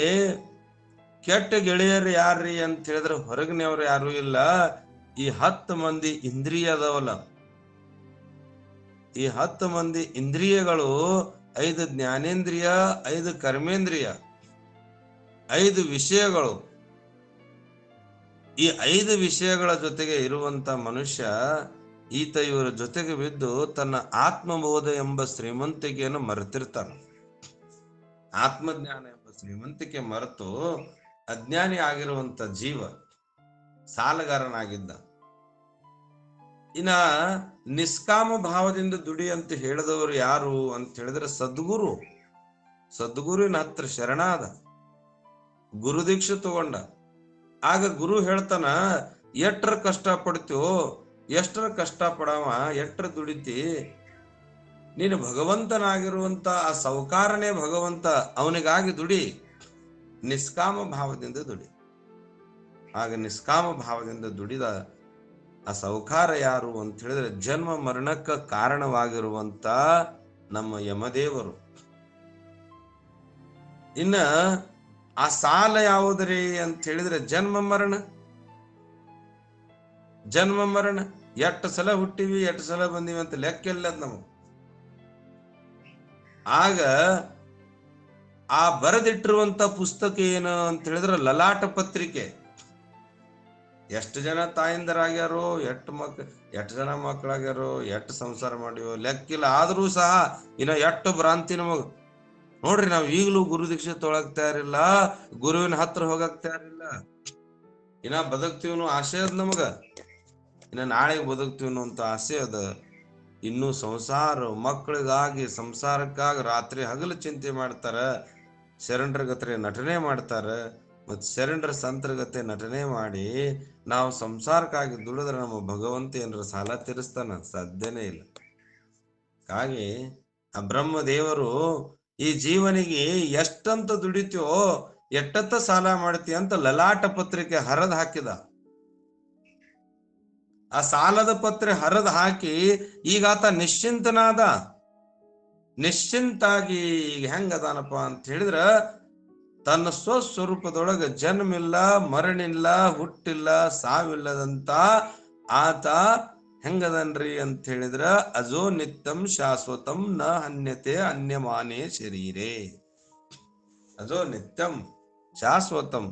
ಕೆಟ್ಟ ಗೆಳೆಯರು ಯಾರ್ರಿ ಅಂತ ಹೇಳಿದ್ರೆ ಹೊರಗಿನವ್ರು ಯಾರು ಇಲ್ಲ, ಈ 10 ಮಂದಿ ಇಂದ್ರಿಯ ಅದಾವಲ್ಲ, ಈ 10 ಮಂದಿ ಇಂದ್ರಿಯಗಳು 5 ಜ್ಞಾನೇಂದ್ರಿಯ, 5 ಕರ್ಮೇಂದ್ರಿಯ, 5 ವಿಷಯಗಳು. ಈ 5 ವಿಷಯಗಳ ಜೊತೆಗೆ ಇರುವಂತ ಮನುಷ್ಯ ಈತ ಇವರ ಜೊತೆಗೆ ಬಿದ್ದು ತನ್ನ ಆತ್ಮಬೋಧ ಎಂಬ ಶ್ರೀಮಂತಿಕೆಯನ್ನು ಮರೆತಿರ್ತಾನೆ. ಆತ್ಮಜ್ಞಾನ ಎಂಬ ಶ್ರೀಮಂತಿಕೆ ಮರೆತು ಅಜ್ಞಾನಿ ಆಗಿರುವಂತ ಜೀವ ಸಾಲಗಾರನಾಗಿದ್ದ. ಇನ್ನ ನಿಷ್ಕಾಮ ಭಾವದಿಂದ ದುಡಿ ಅಂತ ಹೇಳಿದವರು ಯಾರು ಅಂತ ಹೇಳಿದ್ರೆ ಸದ್ಗುರು. ಸದ್ಗುರುವಿನ ಹತ್ರ ಶರಣಾದ, ಗುರು ದೀಕ್ಷೆ ತಗೊಂಡ. ಆಗ ಗುರು ಹೇಳ್ತಾನ, ಎಷ್ಟರ ಕಷ್ಟ ಪಡ್ತೀವೋ, ಎಷ್ಟರ ಕಷ್ಟ ಪಡವ, ಎಷ್ಟರ ದುಡಿತಿ, ನೀನು ಭಗವಂತನಾಗಿರುವಂತ ಆ ಸಾವುಕಾರನೇ ಭಗವಂತ, ಅವನಿಗಾಗಿ ದುಡಿ, ನಿಷ್ಕಾಮ ಭಾವದಿಂದ ದುಡಿ. ಆಗ ನಿಷ್ಕಾಮ ಭಾವದಿಂದ ದುಡಿದ ಆ ಸಾವುಕಾರ ಯಾರು ಅಂತ ಹೇಳಿದ್ರೆ ಜನ್ಮ ಮರಣಕ್ಕ ಕಾರಣವಾಗಿರುವಂತ ನಮ್ಮ ಯಮದೇವರು. ಇನ್ನ ಆ ಸಾಲ ಯಾವುದ್ರಿ ಅಂತ ಹೇಳಿದ್ರೆ ಜನ್ಮ ಮರಣ. ಜನ್ಮ ಮರಣ ಎಷ್ಟು ಸಲ ಹುಟ್ಟಿವಿ, ಎಷ್ಟು ಸಲ ಬಂದಿವಿ ಅಂತ ಲೆಕ್ಕ ಇಲ್ಲ ನಮಗೆ. ಆಗ ಆ ಬರೆದಿಟ್ಟಿರುವಂತ ಪುಸ್ತಕ ಏನು ಅಂತ ಹೇಳಿದ್ರೆ ಲಲಾಟ ಪತ್ರಿಕೆ. ಎಷ್ಟು ಜನ ತಾಯಿಂದರಾಗ್ಯಾರೋ, ಎಷ್ಟು ಜನ ಮಕ್ಕಳಾಗ್ಯಾರೋ, ಎಷ್ಟು ಸಂಸಾರ ಮಾಡಿವೋ ಲೆಕ್ಕಿಲ್ಲ. ಆದ್ರೂ ಸಹ ಇನ್ನ ಎಷ್ಟು ಭ್ರಾಂತಿ ನಮಗ್ ನೋಡ್ರಿ. ನಾವ್ ಈಗಲೂ ಗುರು ದೀಕ್ಷೆ ತೊಳಕ್ ತಯಾರಿಲ್ಲ, ಗುರುವಿನ ಹತ್ರ ಹೋಗಕ್ ತಯಾರಿಲ್ಲ. ಇನ್ನ ಬದುಕ್ತೀವನು ಆಸೆ ಅದ ನಮಗ, ಇನ್ನ ನಾಳೆಗೆ ಬದುಕ್ತೀವನು ಅಂತ ಆಸೆ ಅದ. ಇನ್ನು ಸಂಸಾರ ಮಕ್ಕಳಿಗಾಗಿ ಸಂಸಾರಕ್ಕಾಗಿ ರಾತ್ರಿ ಹಗಲು ಚಿಂತೆ ಮಾಡ್ತಾರ. ಶರಣರ ಗತ್ರೆ ನಟನೆ ಮಾಡ್ತಾರ. ಮತ್ ಶರಣರ ಸಂತರಗತೆ ನಟನೆ ಮಾಡಿ ನಾವು ಸಂಸಾರಕ್ಕಾಗಿ ದುಡಿದ್ರೆ ನಮ್ಮ ಭಗವಂತ ಏನಾರ ಸಾಲ ತೀರಿಸ್ತಾನ? ಸಾಧ್ಯನೇ ಇಲ್ಲ. ಹಾಗೆ ಆ ಬ್ರಹ್ಮ ದೇವರು ಈ ಜೀವನಿಗೆ ಎಷ್ಟಂತ ದುಡಿತೀವೋ ಎಷ್ಟತ್ತ ಸಾಲ ಮಾಡ್ತೀಯ ಅಂತ ಲಲಾಟ ಪತ್ರಿಕೆ ಹರಿದು ಹಾಕಿದ. ಆ ಸಾಲದ ಪತ್ರೆ ಹರಿದು ಹಾಕಿ ಈಗ ಆತ ನಿಶ್ಚಿಂತನಾದ. ನಿಶ್ಚಿಂತಾಗಿ ಈಗ ಹೆಂಗದಾನಪ್ಪ ಅಂತ ಹೇಳಿದ್ರ, ತನ್ನ ಸ್ವಸ್ವರೂಪದೊಳಗ ಜನ್ಮಿಲ್ಲ, ಮರಣಿಲ್ಲ, ಹುಟ್ಟಿಲ್ಲ, ಸಾವಿಲ್ಲದಂತ ಆತ ಹೆಂಗದನ್ರಿ ಅಂತ ಹೇಳಿದ್ರ ಅಜೋ ನಿತ್ಯಂ ಶಾಶ್ವತಂ ನ ಹನ್ಯತೆ ಅನ್ಯಮಾನೇ ಶರೀರೇ. ಅಜೋ ನಿತ್ಯಂ ಶಾಶ್ವತಂ.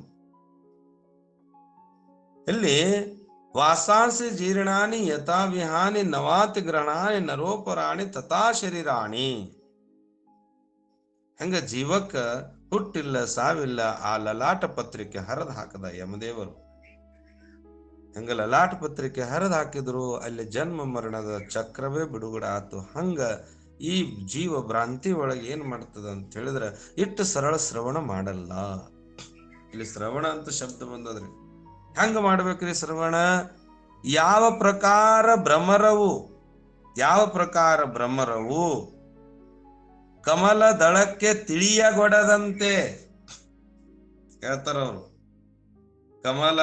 ಇಲ್ಲಿ ವಾಸಾಂಸಿ ಜೀರ್ಣಾನಿ ಯಥಾ ವಿಹಾನಿ ನವಾತಿ ಗ್ರಹಣಾನಿ ನರೋಪರಾಣಿ ತಥಾ ಶರೀರಾಣಿ. ಹೆಂಗ ಜೀವಕ್ಕ ಹುಟ್ಟಿಲ್ಲ, ಸಾವಿಲ್ಲ, ಆ ಲಲಾಟ ಪತ್ರಿಕೆ ಹರಿದು ಹಾಕದ ಯಮದೇವರು. ಹಂಗ ಲಲಾಟ ಪತ್ರಿಕೆ ಹರಿದು ಹಾಕಿದ್ರು ಅಲ್ಲಿ ಜನ್ಮ ಮರಣದ ಚಕ್ರವೇ ಬಿಡುಗಡೆ ಆತು. ಹಂಗ ಈ ಜೀವ ಭ್ರಾಂತಿ ಒಳಗೆ ಏನ್ ಮಾಡ್ತದ ಅಂತ ಹೇಳಿದ್ರೆ ಇಟ್ಟು ಸರಳ ಶ್ರವಣ ಮಾಡಲ್ಲ. ಇಲ್ಲಿ ಶ್ರವಣ ಅಂತ ಶಬ್ದ ಬಂದದ್ರಿ. ಹೆಂಗ ಮಾಡ್ಬೇಕ್ರಿ ಶ್ರವಣ? ಯಾವ ಪ್ರಕಾರ ಭ್ರಮರವು ಕಮಲ ದಳಕ್ಕೆ ತಿಳಿಯಗೊಡದಂತೆ ಹೇಳ್ತಾರ ಅವರು. ಕಮಲ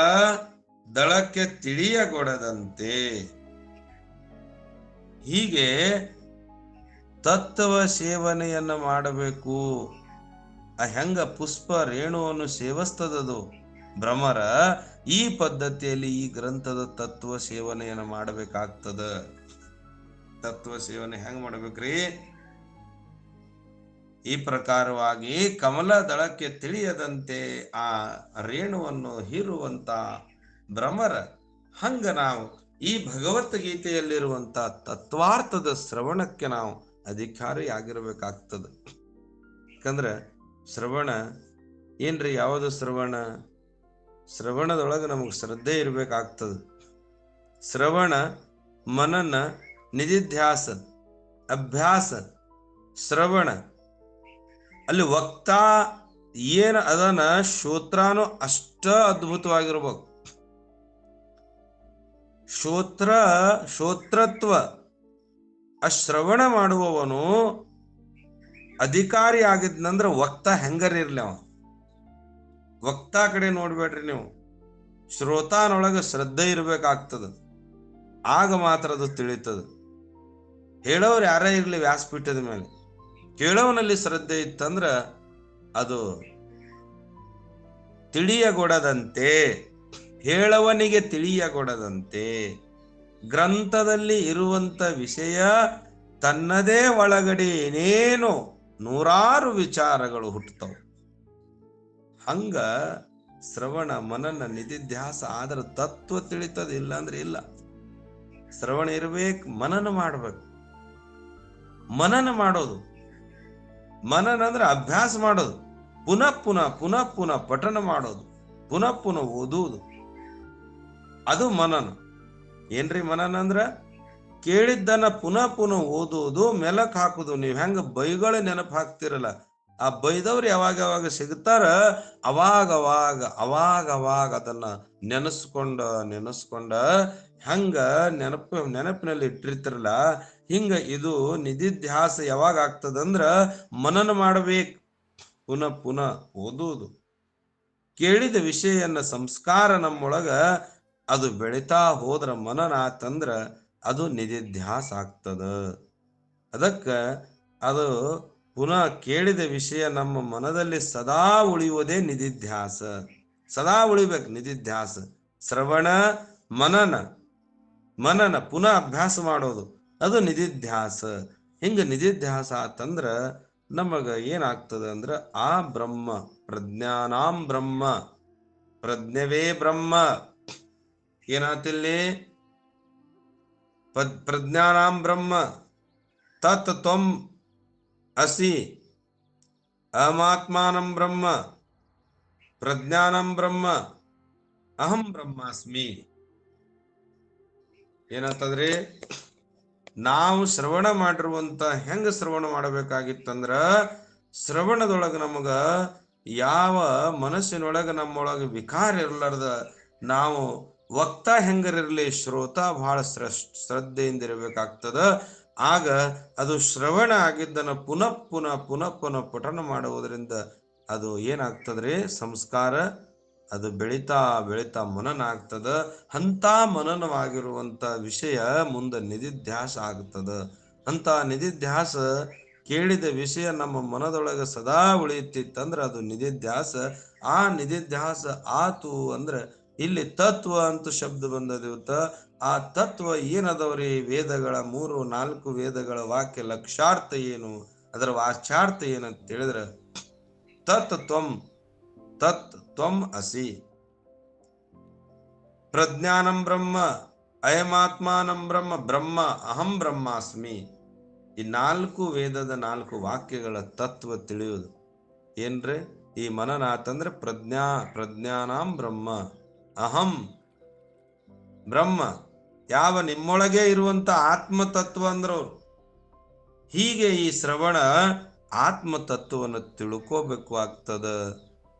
ದಳಕ್ಕೆ ತಿಳಿಯಗೊಡದಂತೆ ಹೀಗೆ ತತ್ವ ಸೇವನೆಯನ್ನ ಮಾಡಬೇಕು. ಹೆಂಗ ಪುಷ್ಪ ರೇಣುವನ್ನು ಸೇವಿಸ್ತದದು ಭ್ರಮರ, ಈ ಪದ್ಧತಿಯಲ್ಲಿ ಈ ಗ್ರಂಥದ ತತ್ವ ಸೇವನೆಯನ್ನು ಮಾಡಬೇಕಾಗ್ತದ. ತತ್ವ ಸೇವನೆ ಹೆಂಗ್ ಮಾಡ್ಬೇಕ್ರಿ? ಈ ಪ್ರಕಾರವಾಗಿ ಕಮಲ ದಳಕ್ಕೆ ತಿಳಿಯದಂತೆ ಆ ರೇಣುವನ್ನು ಹೀರುವಂತ ಭ್ರಮರ ಹಂಗ ನಾವು ಈ ಭಗವದ್ಗೀತೆಯಲ್ಲಿರುವಂತ ತತ್ವಾರ್ಥದ ಶ್ರವಣಕ್ಕೆ ನಾವು ಅಧಿಕಾರಿಯಾಗಿರ್ಬೇಕಾಗ್ತದೆ. ಯಾಕಂದ್ರೆ ಶ್ರವಣ ಏನ್ರಿ, ಯಾವುದು ಶ್ರವಣ? ಶ್ರವಣದೊಳಗೆ ನಮಗೆ ಶ್ರದ್ಧೆ ಇರ್ಬೇಕಾಗ್ತದೆ. ಶ್ರವಣ, ಮನನ, ನಿಧಿಧ್ಯಾಸ, ಅಭ್ಯಾಸ, ಶ್ರವಣ. ಅಲ್ಲಿ ವಕ್ತಾ ಏನ್ ಅದನ ಶ್ರೋತ್ರಾನು ಅಷ್ಟ ಅದ್ಭುತವಾಗಿರ್ಬೇಕು. ಶ್ರೋತ್ರತ್ವ ಆ ಶ್ರವಣ ಮಾಡುವವನು ಅಧಿಕಾರಿ ಆಗಿದ್ನಂದ್ರ ವಕ್ತ ಹೆಂಗರಿರ್ಲಿ ಅವ. ವಕ್ತಾ ಕಡೆ ನೋಡ್ಬೇಡ್ರಿ ನೀವು, ಶ್ರೋತಾನೊಳಗ ಶ್ರದ್ಧೆ ಇರ್ಬೇಕಾಗ್ತದ. ಆಗ ಮಾತ್ರ ಅದು ತಿಳಿತದ. ಹೇಳೋರು ಯಾರೇ ಇರ್ಲಿ ವ್ಯಾಸಪೀಠದ ಮೇಲೆ, ಕೇಳೋವನಲ್ಲಿ ಶ್ರದ್ಧೆ ಇತ್ತಂದ್ರ ಅದು ತಿಳಿಯಗೊಡದಂತೆ, ಹೇಳವನಿಗೆ ತಿಳಿಯಗೊಡದಂತೆ. ಗ್ರಂಥದಲ್ಲಿ ಇರುವಂತ ವಿಷಯ ತನ್ನದೇ ಒಳಗಡೆ ಏನೇನು ನೂರಾರು ವಿಚಾರಗಳು ಹುಟ್ಟುತ್ತವೆ. ಹಂಗ ಶ್ರವಣ, ಮನನ, ನಿಧಿಧ್ಯಾಸ ಆದ್ರೆ ತತ್ವ ತಿಳಿತದ, ಇಲ್ಲ ಅಂದ್ರೆ ಇಲ್ಲ. ಶ್ರವಣ ಇರ್ಬೇಕು, ಮನನ ಮಾಡ್ಬೇಕು. ಮನನ ಮಾಡೋದು, ಮನನ ಅಂದ್ರೆ ಅಭ್ಯಾಸ ಮಾಡೋದು, ಪುನಃ ಪುನಃ ಪುನಃ ಪುನಃ ಪಠನ ಮಾಡೋದು, ಪುನಃ ಪುನಃ ಓದುವುದು, ಅದು ಮನನ. ಏನ್ರಿ ಮನನ ಅಂದ್ರ? ಕೇಳಿದ್ದನ್ನ ಪುನಃ ಪುನಃ ಓದುವುದು, ಮೆಲಕ್ ಹಾಕುದು. ನೀವ್ ಹೆಂಗ ಬೈಗಳು ನೆನಪು ಹಾಕ್ತಿರಲ್ಲ, ಆ ಬೈದವ್ರು ಯಾವಾಗ ಯಾವಾಗ ಸಿಗ್ತಾರ ಅವಾಗ ಅದನ್ನ ನೆನೆಸ್ಕೊಂಡ ಹಂಗ ನೆನಪಿನಲ್ಲಿ ಇಟ್ಟಿರ್ತಿರಲ್ಲ, ಹಿಂಗ ಇದು ನಿಧಿಧ್ಯಾಸ ಯಾವಾಗ ಆಗ್ತದಂದ್ರ ಮನನ ಮಾಡ್ಬೇಕು, ಪುನಃ ಪುನಃ ಓದುವುದು. ಕೇಳಿದ ವಿಷಯನ್ನ ಸಂಸ್ಕಾರ ನಮ್ಮೊಳಗ ಅದು ಬೆಳಿತಾ ಹೋದ್ರ ಮನನ ಆತಂದ್ರ ಅದು ನಿಧಿಧ್ಯಾಸ ಆಗ್ತದ. ಅದಕ್ಕ ಅದು ಪುನಃ ಕೇಳಿದ ವಿಷಯ ನಮ್ಮ ಮನದಲ್ಲಿ ಸದಾ ಉಳಿಯುವುದೇ ನಿಧಿಧ್ಯಾಸ. ಸದಾ ಉಳಿಬೇಕು ನಿಧಿಧ್ಯಾಸ. ಶ್ರವಣ, ಮನನ ಪುನಃ ಅಭ್ಯಾಸ ಮಾಡೋದು, ಅದು ನಿಧಿಧ್ಯಾಸ. ಹಿಂಗ ನಿಧಿಧ್ಯಾಸ ಆತಂದ್ರ ನಮಗ ಏನಾಗ್ತದ ಅಂದ್ರ ಆ ಬ್ರಹ್ಮ, ಪ್ರಜ್ಞಾನಾಂ ಬ್ರಹ್ಮ, ಪ್ರಜ್ಞವೇ ಬ್ರಹ್ಮ ಏನಾತಿಲ್ಲಿ? ಪ್ರಜ್ಞಾನಾಂ ಬ್ರಹ್ಮ ತತ್ ತ್ವಂ ಅಸಿ, ಅಹಮಾತ್ಮಾನಂ ಬ್ರಹ್ಮ, ಪ್ರಜ್ಞಾನಂ ಬ್ರಹ್ಮ, ಅಹಂ ಬ್ರಹ್ಮಾಸ್ಮಿ. ಏನಾಗ್ತದ್ರಿ? ನಾವು ಶ್ರವಣ ಮಾಡಿರುವಂತ ಹೆಂಗ ಶ್ರವಣ ಮಾಡಬೇಕಾಗಿತ್ತಂದ್ರ, ಶ್ರವಣದೊಳಗ ನಮಗ ಯಾವ ಮನಸ್ಸಿನೊಳಗ ನಮ್ಮೊಳಗ ವಿಕಾರ ಇರ್ಲಾರ್ದ, ನಾವು ವಕ್ತಾ ಹೆಂಗರಿರ್ಲಿ ಶ್ರೋತ ಬಹಳ ಶ್ರದ್ಧೆಯಿಂದ ಇರಬೇಕಾಗ್ತದ. ಆಗ ಅದು ಶ್ರವಣ ಆಗಿದ್ದನ್ನ ಪುನಃ ಪುನಃ ಪುನಃ ಪುನಃ ಪಠನ ಮಾಡುವುದರಿಂದ ಅದು ಏನಾಗ್ತದ್ರಿ? ಸಂಸ್ಕಾರ ಅದು ಬೆಳಿತಾ ಬೆಳಿತಾ ಮನನ ಆಗ್ತದ. ಅಂತ ಮನನವಾಗಿರುವಂತ ವಿಷಯ ಮುಂದೆ ನಿಧಿಧ್ಯಾಸ ಆಗ್ತದ. ಅಂತ ನಿಧಿಧ್ಯಾಸ ಕೇಳಿದ ವಿಷಯ ನಮ್ಮ ಮನದೊಳಗೆ ಸದಾ ಉಳಿಯುತ್ತಿತ್ತಂದ್ರ ಅದು ನಿಧಿಧ್ಯಾಸ. ಆ ನಿಧಿಧ್ಯಾಸ ಆತು ಅಂದ್ರೆ ಇಲ್ಲಿ ತತ್ವ ಅಂತ ಶಬ್ದ ಬಂದದಿವತ್ತ. ಆ ತತ್ವ ಏನದವ್ರಿ? ವೇದಗಳ 3-4 ವೇದಗಳ ವಾಕ್ಯ ಲಕ್ಷಾರ್ಥ ಏನು, ಅದರ ವಾಚ್ಯಾರ್ಥ ಏನಂತ ಹೇಳಿದ್ರೆ ತತ್ ತ್ವಂ ಅಸಿ, ಪ್ರಜ್ಞಾನಂ ಬ್ರಹ್ಮ, ಅಯಮಾತ್ಮಾನಂ ಬ್ರಹ್ಮ, ಬ್ರಹ್ಮ ಅಹಂ ಬ್ರಹ್ಮಾಸ್ಮಿ. ಈ 4 ವೇದದ 4 ವಾಕ್ಯಗಳ ತತ್ವ ತಿಳಿಯುವುದು ಏನ್ರಿ? ಈ ಮನನ ಆತಂದ್ರೆ ಪ್ರಜ್ಞಾನಾಂ ಬ್ರಹ್ಮ, ಅಹಂ ಬ್ರಹ್ಮ, ಯಾವ ನಿಮ್ಮೊಳಗೆ ಇರುವಂತ ಆತ್ಮ ತತ್ವ ಅಂದ್ರು. ಹೀಗೆ ಈ ಶ್ರವಣ ಆತ್ಮ ತತ್ವವನ್ನು ತಿಳ್ಕೋಬೇಕು ಆಗ್ತದ.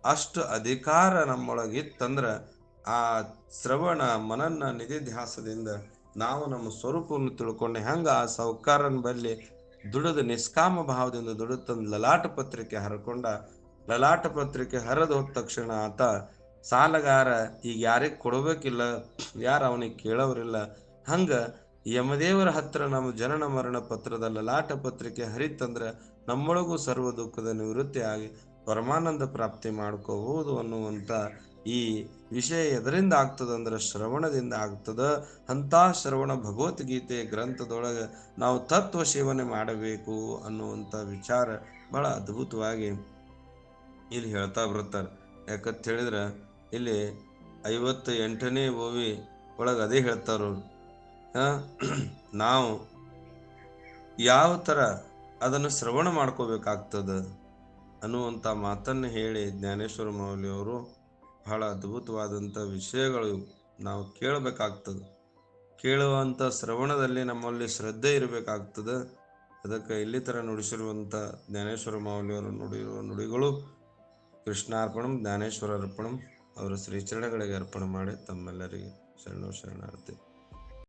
ಅಷ್ಟು ಅಧಿಕಾರ ನಮ್ಮೊಳಗಿತ್ತಂದ್ರ ಆ ಶ್ರವಣ, ಮನನ, ನಿಧಿಧ್ಯಾಸದಿಂದ ನಾವು ನಮ್ಮ ಸ್ವರೂಪವನ್ನು ತಿಳ್ಕೊಂಡೆ. ಹೆಂಗ ಆ ಸಾಹುಕಾರನ ಬಲ್ಲಿ ದುಡಿದ ನಿಷ್ಕಾಮ ಭಾವದಿಂದ ದುಡಿತಂದು ಲಲಾಟ ಪತ್ರಿಕೆ ಹರ್ಕೊಂಡ, ಲಲಾಟ ಪತ್ರಿಕೆ ಹರಿದು ಹೋದ ತಕ್ಷಣ ಆತ ಸಾಲಗಾರ ಈಗ ಯಾರಿಗೆ ಕೊಡಬೇಕಿಲ್ಲ, ಯಾರು ಅವನಿಗೆ ಕೇಳೋರಿಲ್ಲ. ಹಂಗ ಯಮದೇವರ ಹತ್ರ ನಮ್ಮ ಜನನ ಮರಣ ಪತ್ರದ ಲಲಾಟ ಪತ್ರಿಕೆ ಹರಿತಂದ್ರ ನಮ್ಮೊಳಗೂ ಸರ್ವ ದುಃಖದ ನಿವೃತ್ತಿ ಆಗಿ ಪರಮಾನಂದ ಪ್ರಾಪ್ತಿ ಮಾಡ್ಕೋಬಹುದು ಅನ್ನುವಂತ ಈ ವಿಷಯ ಎದರಿಂದ ಆಗ್ತದಂದ್ರೆ ಶ್ರವಣದಿಂದ ಆಗ್ತದ. ಅಂತ ಶ್ರವಣ ಭಗವದ್ಗೀತೆ ಗ್ರಂಥದೊಳಗೆ ನಾವು ತತ್ವ ಸೇವನೆ ಮಾಡಬೇಕು ಅನ್ನುವಂಥ ವಿಚಾರ ಬಹಳ ಅದ್ಭುತವಾಗಿ ಇಲ್ಲಿ ಹೇಳ್ತಾ ಬರ್ತಾರೆ. ಯಾಕಂತ ಹೇಳಿದ್ರೆ ಇಲ್ಲಿ 58ನೇ ಓವಿ ಒಳಗೆ ಅದೇ ಹೇಳ್ತಾರು. ನಾವು ಯಾವ ಥರ ಅದನ್ನು ಶ್ರವಣ ಮಾಡ್ಕೋಬೇಕಾಗ್ತದ ಅನ್ನುವಂಥ ಮಾತನ್ನು ಹೇಳಿ ಜ್ಞಾನೇಶ್ವರ ಮಾೌಲಿಯವರು ಬಹಳ ಅದ್ಭುತವಾದಂಥ ವಿಷಯಗಳು ನಾವು ಕೇಳಬೇಕಾಗ್ತದೆ. ಕೇಳುವಂಥ ಶ್ರವಣದಲ್ಲಿ ನಮ್ಮಲ್ಲಿ ಶ್ರದ್ಧೆ ಇರಬೇಕಾಗ್ತದೆ. ಅದಕ್ಕೆ ಇಲ್ಲಿ ಥರ ನುಡಿಸಿರುವಂಥ ಜ್ಞಾನೇಶ್ವರ ಮಾೌಲಿಯವರು ನುಡಿಯುವ ನುಡಿಗಳು ಕೃಷ್ಣಾರ್ಪಣಂ ಜ್ಞಾನೇಶ್ವರ ಅರ್ಪಣಂ ಅವರ ಶ್ರೀಚರಣಗಳಿಗೆ ಅರ್ಪಣೆ ಮಾಡಿ ತಮ್ಮೆಲ್ಲರಿಗೆ ಶರಣಾರ್ಥಿ.